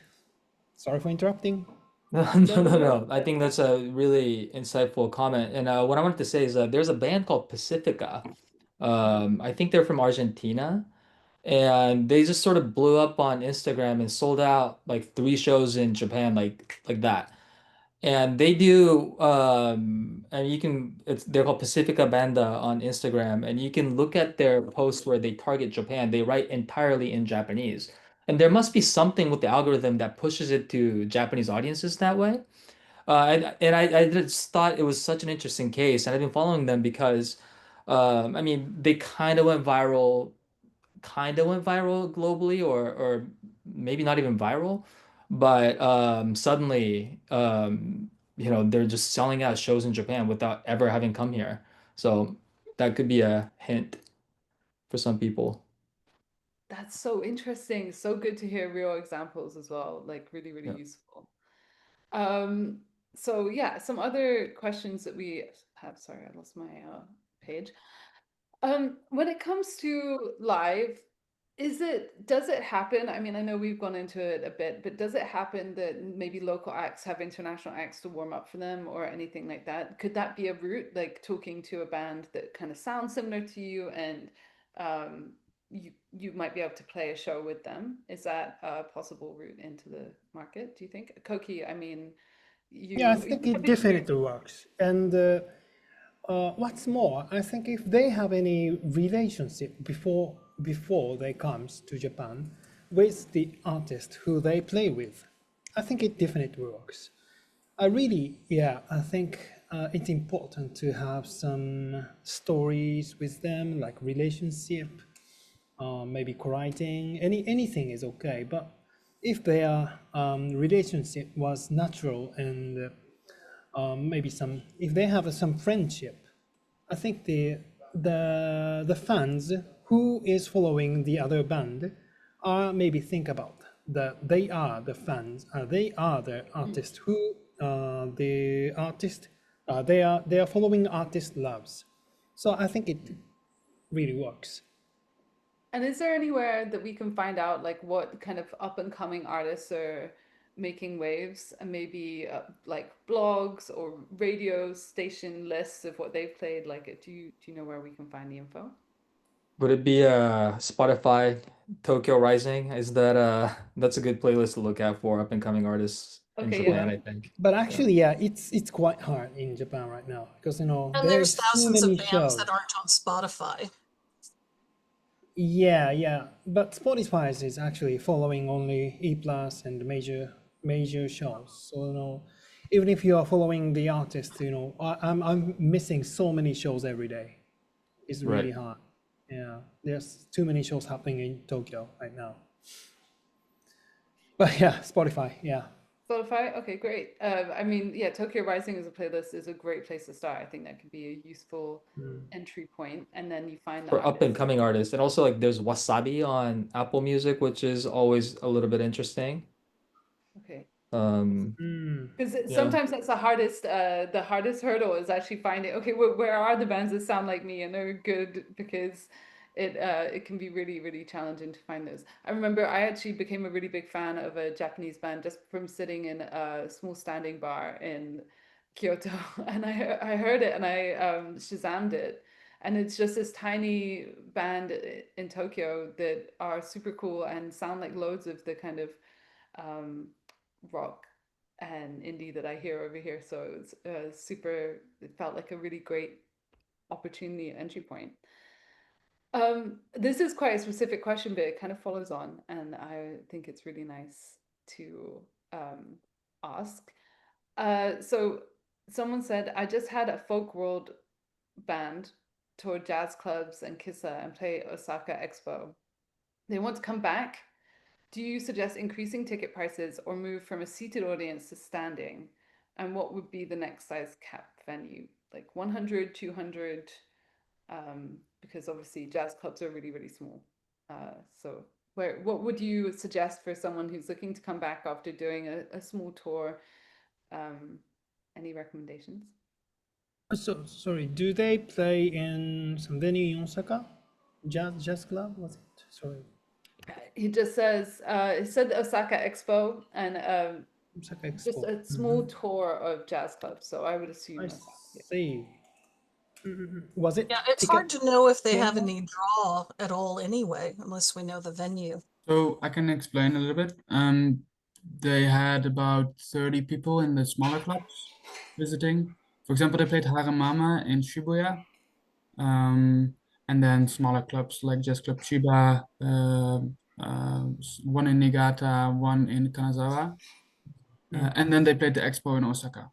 Sorry for interrupting. No. I think that's a really insightful comment. And what I wanted to say is there's a band called Pacifica. I think they're from Argentina, and they just sort of blew up on Instagram and sold out like 3 shows in Japan, like that. And they do and you can they're called Pacifica Banda on Instagram, and you can look at their posts where they target Japan. They write entirely in Japanese. And there must be something with the algorithm that pushes it to Japanese audiences that way. I just thought it was such an interesting case, and I've been following them because I mean they kind of went viral globally, or maybe not even viral, but suddenly you know, they're just selling out shows in Japan without ever having come here. So that could be a hint for some people. That's so interesting. So good to hear real examples as well. Like really, really Yeah. useful. So yeah, some other questions that we have. Sorry, I lost my page. When it comes to live, does it happen? I mean, I know we've gone into it a bit, but does it happen that maybe local acts have international acts to warm up for them or anything like that? Could that be a route, like talking to a band that kind of sounds similar to you, and you might be able to play a show with them? Is that a possible route into the market, do you think? Koki, I mean, Yeah, I you think have it experience. definitely works. And what's more, I think if they have any relationship before they comes to Japan with the artist who they play with, I think it definitely works. I think it's important to have some stories with them, like relationship, maybe co-writing, anything is okay. But if their relationship was natural and maybe if they have some friendship, I think the fans who is following the other band are maybe think about that they are the fans, they are the artist who the artist they are following artist loves. So I think it really works. And is there anywhere that we can find out like what kind of up and coming artists are making waves, and maybe like blogs or radio station lists of what they've played? Like, do you know where we can find the info? Would it be Spotify Tokyo Rising? Is that that's a good playlist to look out for up and coming artists in Okay, Japan, yeah. I think. But Yeah. actually, yeah, it's quite hard in Japan right now because And there's there's too thousands of many bands shows. that aren't on Spotify. Yeah, but Spotify is actually following only E plus and major shows. So even if you are following the artist, I'm missing so many shows every day. It's Right. really hard. Yeah, there's too many shows happening in Tokyo right now. But yeah, Spotify. Yeah. Spotify? Okay, great. I mean, yeah, Tokyo Rising as a playlist is a great place to start. I think that could be a useful entry point, and then you find the For up and artist. coming artists. And also like there's Wasabi on Apple Music, which is always a little bit interesting. Okay. Um, Because yeah. sometimes that's the hardest hurdle is actually finding, okay, where are the bands that sound like me and are good, because it can be really, really challenging to find those. I remember I actually became a really big fan of a Japanese band just from sitting in a small standing bar in Kyoto, and I heard it and I Shazammed it. And it's just this tiny band in Tokyo that are super cool and sound like loads of the kind of rock and indie that I hear over here. So it felt like a really great opportunity and entry point. This is quite a specific question, but it kind of follows on, and I think it's really nice to ask. So someone said, I just had a folk world band tour jazz clubs and Kissa and play Osaka Expo. They want to come back. Do you suggest increasing ticket prices or move from a seated audience to standing? And what would be the next size cap venue? Like 100, 200? Because obviously jazz clubs are really, really small. So what would you suggest for someone who's looking to come back after doing a small tour? Any recommendations? So sorry, do they play in some venue in Osaka? Jazz club was it? Sorry, He just says, it said Osaka Expo and Osaka just Expo. a small tour of jazz clubs. So I would assume I Osaka. Yeah. see. Was it Yeah, it's ticket hard to know if they have payment? any draw at all anyway, unless we know the venue. So I can explain a little bit. they had about 30 people in the smaller clubs visiting. For example, they played Haramama in Shibuya, and then smaller clubs like Jazz Club Chiba, one in Niigata, one in Kanazawa, and then they played the Expo in Osaka.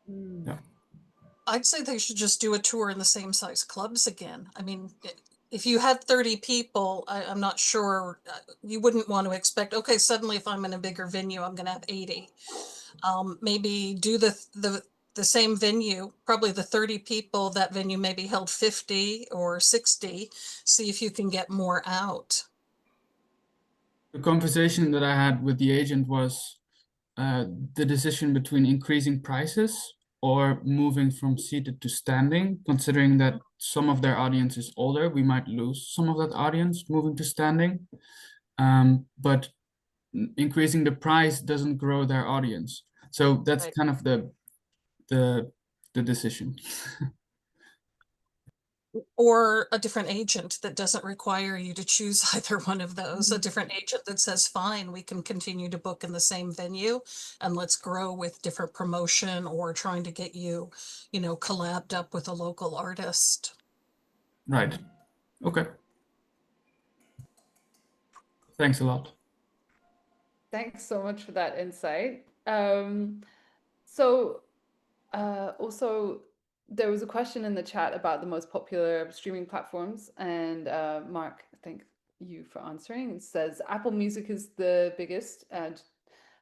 Yeah. I'd say they should just do a tour in the same size clubs again. I mean, if you had 30 people, I'm not sure, you wouldn't want to expect, okay, suddenly if I'm in a bigger venue, I'm going to have 80. Maybe do the same venue, probably the 30 people, that venue maybe held 50 or 60, see if you can get more out. The conversation that I had with the agent was the decision between increasing prices or moving from seated to standing, considering that some of their audience is older, we might lose some of that audience moving to standing. But increasing the price doesn't grow their audience. So that's Right. kind of the decision. Or a different agent that doesn't require you to choose either one of those, a different agent that says, fine, we can continue to book in the same venue and let's grow with different promotion or trying to get you, collabed up with a local artist. Right. Okay. Thanks a lot. Thanks so much for that insight. Also, there was a question in the chat about the most popular streaming platforms, and Mark, thank you for answering. It says Apple Music is the biggest, and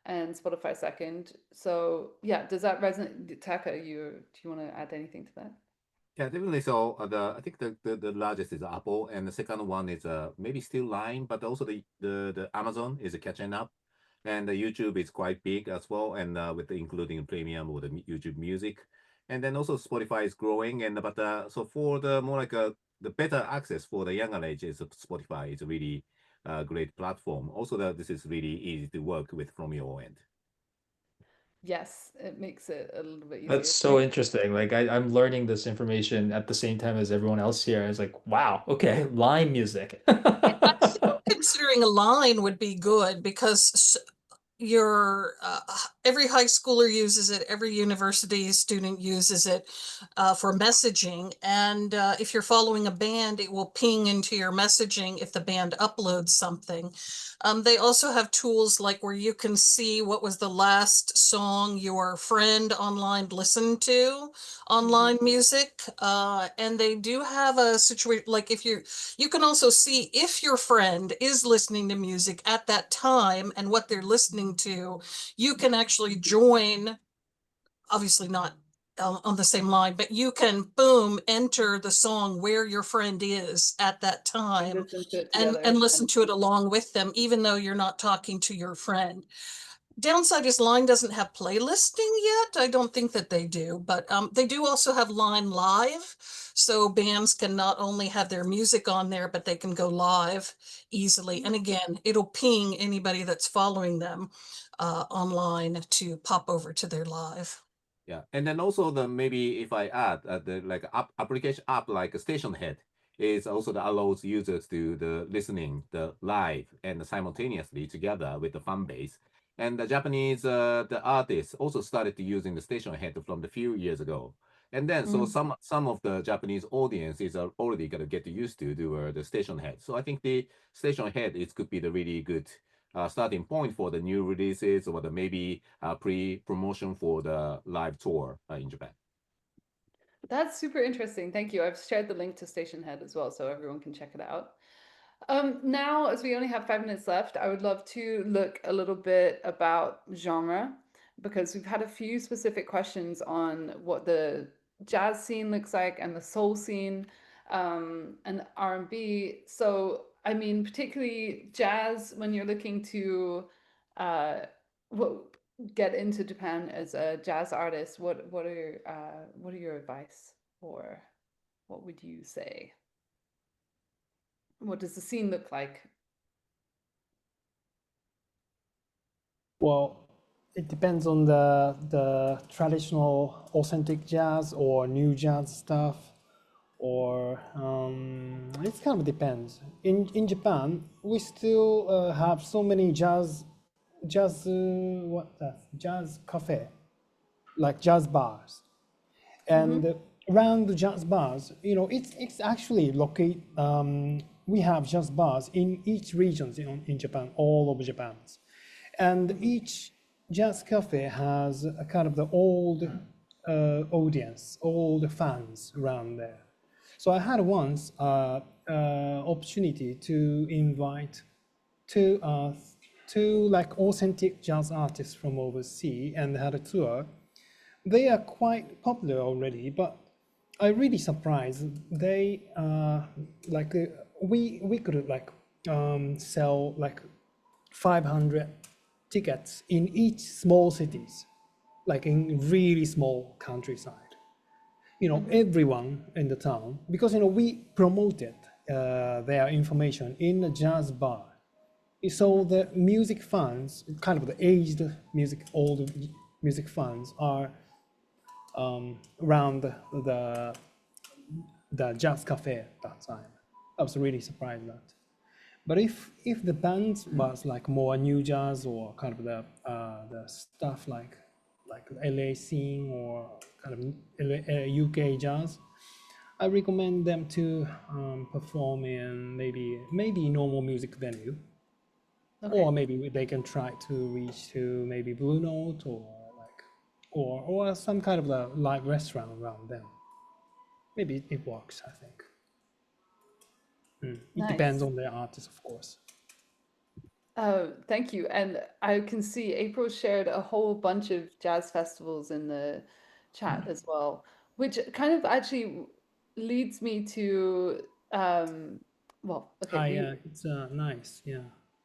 Spotify second. So yeah, does that resonate? Taka, do you want to add anything to that? Yeah, definitely. So I think the largest is Apple, and the second one is maybe still Line, but also the Amazon is catching up, and the YouTube is quite big as well, and with the including premium or the YouTube Music, and then also Spotify is growing, and but so for the more like the better access for the younger age is Spotify is a really great platform. Also, that this is really easy to work with from your end. Yes, it makes it a little bit easier. That's so interesting. Like I'm learning this information at the same time as everyone else here. It's like, wow, okay, line music. Considering a line would be good because your every high schooler uses it, every university student uses it for messaging, and if you're following a band, it will ping into your messaging if the band uploads something. They also have tools like where you can see what was the last song your friend online listened to, online music, and they do have a situation like if you can also see if your friend is listening to music at that time and what they're listening to. You can actually join, obviously not on the same line, but you can, boom, enter the song where your friend is at that time Listen to it and together. listen to it along with them, even though you're not talking to your friend. Downside is Line doesn't have playlisting yet. I don't think that they do, but they do also have Line Live. So bands can not only have their music on there, but they can go live easily. And again, it'll ping anybody that's following them online to pop over to their live. Yeah, and then also the maybe if I add the like application app like Station Head is also that allows users to the listening the live and simultaneously together with the fan base. And the Japanese the artists also started to using the Station Head from the few years ago. And then so some of the Japanese audience is already gonna get used to do the Station Head. So I think the Station Head is could be the really good starting point for the new releases or the maybe pre-promotion for the live tour in Japan. That's super interesting. Thank you. I've shared the link to Station Head as well, so everyone can check it out. Now, as we only have 5 minutes left, I would love to look a little bit about genre, because we've had a few specific questions on what the jazz scene looks like and the soul scene and R&B. So, I mean, particularly jazz, when you're looking to get into Japan as a jazz artist, what are your advice, or what would you say? What does the scene look like? Well, it depends on the traditional authentic jazz or new jazz stuff, or it kind of depends. In Japan, we still have so many jazz jazz, jazz cafe, like jazz bars. And around the jazz bars, it's actually located. We have jazz bars in each region in Japan, all over Japan, and each jazz cafe has a kind of the old audience, old fans around there. So I had once opportunity to invite two like authentic jazz artists from overseas and had a tour. They are quite popular already, but I really surprised. They like we could like sell like 500 tickets in each small cities, like in really small countryside. Everyone in the town, because we promoted their information in a jazz bar. So the music fans, kind of the aged music, old music fans, are around the jazz cafe at that time. I was really surprised that. But if the band was like more new jazz or kind of the stuff like LA scene or kind of UK jazz, I recommend them to perform in maybe normal music venue, or maybe they can try to reach to maybe Blue Note or like or some kind of a live restaurant around them. Maybe it works, I think. It depends Nice. on the artist, of course. Thank you. And I can see April shared a whole bunch of jazz festivals in the chat as well, which kind of actually leads me to, well, okay, Yeah, it's nice. Yeah,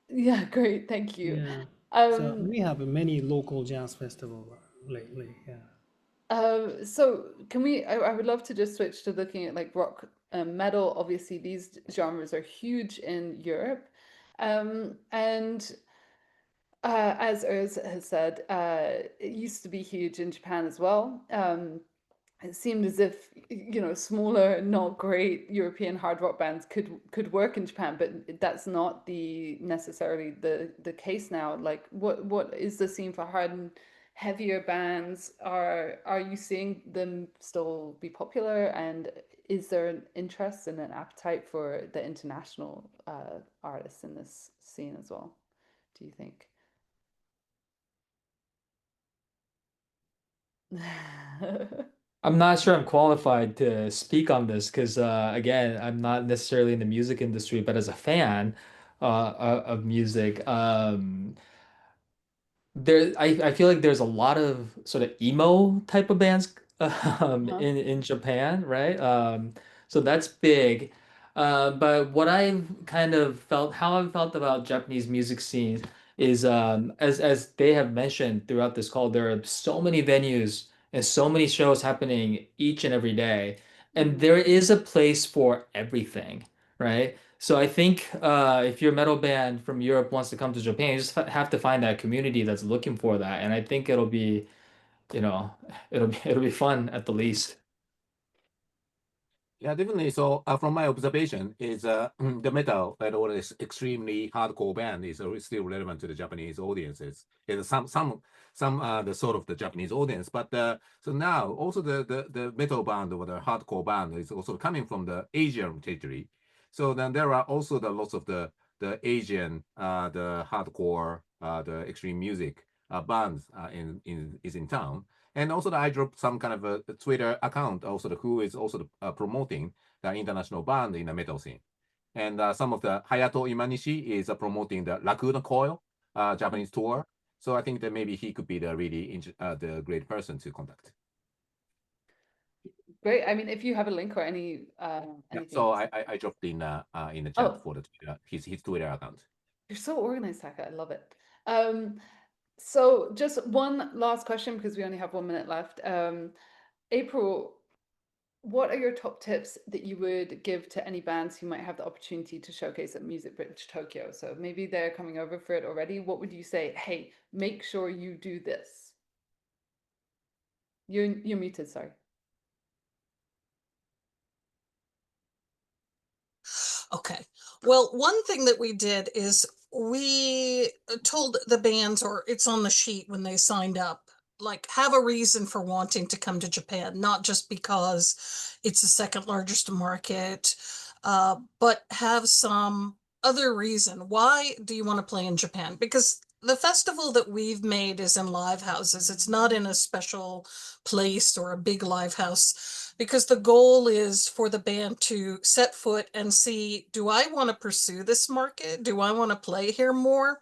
yeah, great, thank you. yeah. So Um, we have many local jazz festival lately. Yeah. so can we, I would love to just switch to looking at like rock and metal. Obviously, these genres are huge in Europe. And as Urs has said, it used to be huge in Japan as well. It seemed as if smaller, not great European hard rock bands could work in Japan, but that's not necessarily the case now. Like, what is the scene for hard and heavier bands? Are you seeing them still be popular? And is there an interest and an appetite for the international artists in this scene as well? Do you think? I'm not sure I'm qualified to speak on this because, again, I'm not necessarily in the music industry, but as a fan of music, I feel like there's a lot of sort of emo type of bands Uh-huh. in Japan, right? So that's big. But what I've kind of felt, how I've felt about Japanese music scene is, as they have mentioned throughout this call, there are so many venues and so many shows happening each and every day, and Mm. there is a place for everything, right? So I think if your metal band from Europe wants to come to Japan, you just have to find that community that's looking for that, and I think it'll be, you know, it'll be fun at the least. Yeah, definitely. So from my observation, is the metal and all this extremely hardcore band is still relevant to the Japanese audiences. And some the sort of the Japanese audience, but so now also the metal band or the hardcore band is also coming from the Asian territory. So then there are also the lots of the Asian the hardcore the extreme music bands in town. And also, I dropped some kind of a Twitter account, also who is also promoting the international band in the metal scene. And some of the Hayato Imanishi is promoting the Lacuna Coil Japanese tour. So I think that maybe he could be the really the great person to contact. Great. I mean, if you have a link or Yeah, anything. so I dropped in the chat Oh, for the Twitter, his Twitter account. you're so organized, Taka. I love it. So just one last question because we only have 1 minute left. April, what are your top tips that you would give to any bands who might have the opportunity to showcase at Music Bridge Tokyo? So maybe they're coming over for it already. What would you say? Hey, make sure you do this. You're muted, sorry. Okay. Well, one thing that we did is we told the bands, or it's on the sheet when they signed up, like have a reason for wanting to come to Japan, not just because it's the second largest market, but have some other reason. Why do you want to play in Japan? Because the festival that we've made is in live houses. It's not in a special place or a big live house, because the goal is for the band to set foot and see, do I want to pursue this market? Do I want to play here more?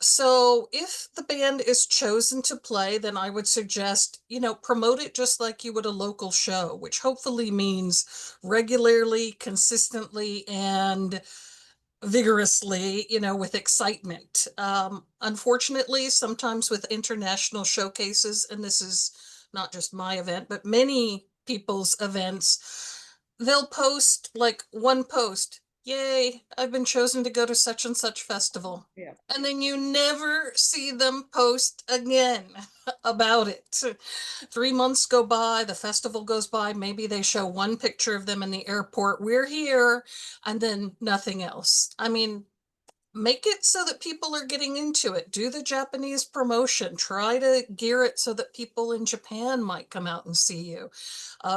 So if the band is chosen to play, then I would suggest, promote it just like you would a local show, which hopefully means regularly, consistently, and vigorously, with excitement. Unfortunately, sometimes with international showcases, and this is not just my event, but many people's events, they'll post like one post, yay, I've been chosen to go to such and such festival. Yeah. And then you never see them post again about it. 3 months go by, the festival goes by, maybe they show one picture of them in the airport, we're here, and then nothing else. I mean, make it so that people are getting into it. Do the Japanese promotion. Try to gear it so that people in Japan might come out and see you.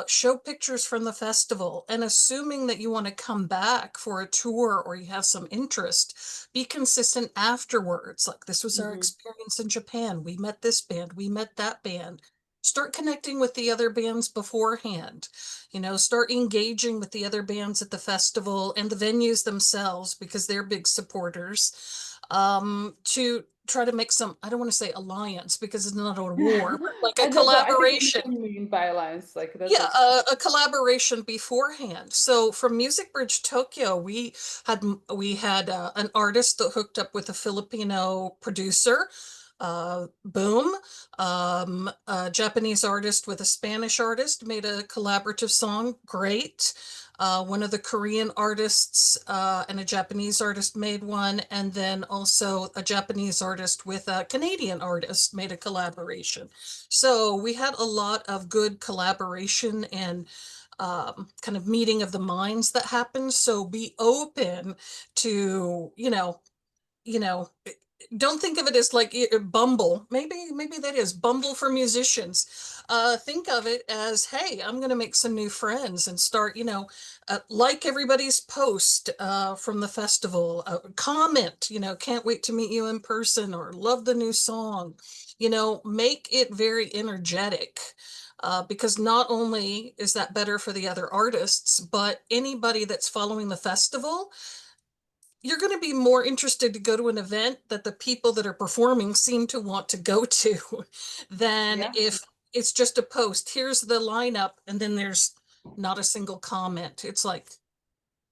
Show pictures from the festival, and assuming that you want to come back for a tour or you have some interest, be consistent afterwards. Like, this was our experience in Japan. We met this band, we met that band. Start connecting with the other bands beforehand. Start engaging with the other bands at the festival and the venues themselves, because they're big supporters, to try to make some, I don't want to say alliance because it's not a war, but like a I know, but I think collaboration. what you mean by alliance, like that's Yeah, a collaboration beforehand. So from Music Bridge Tokyo, we had an artist that hooked up with a Filipino producer, boom. A Japanese artist with a Spanish artist made a collaborative song, great. One of the Korean artists and a Japanese artist made one, and then also a Japanese artist with a Canadian artist made a collaboration. So we had a lot of good collaboration and kind of meeting of the minds that happened. So be open to, don't think of it as like Bumble. Maybe that is Bumble for musicians. Think of it as, hey, I'm going to make some new friends and start, like everybody's post from the festival, comment, can't wait to meet you in person, or love the new song. Make it very energetic. Because not only is that better for the other artists, but anybody that's following the festival, you're going to be more interested to go to an event that the people that are performing seem to want to go to than if it's just a post. Here's the lineup, and then there's not a single comment. It's like,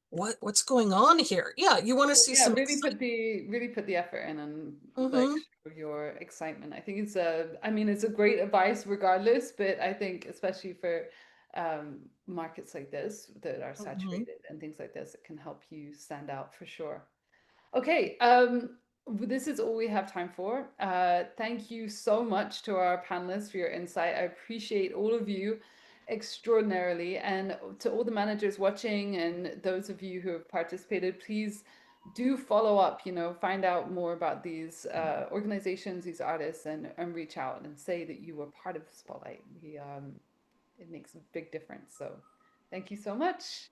what's going on here? Yeah, you want to see some. Really put the effort in, and like show your excitement. I think it's a great advice regardless, but I think especially for markets like this that are saturated and things like this, it can help you stand out for sure. Okay, this is all we have time for. Thank you so much to our panelists for your insight. I appreciate all of you extraordinarily, and to all the managers watching and those of you who have participated, please do follow up, find out more about these organizations, these artists, and reach out and say that you were part of the Spotlight. It makes a big difference. So thank you so much.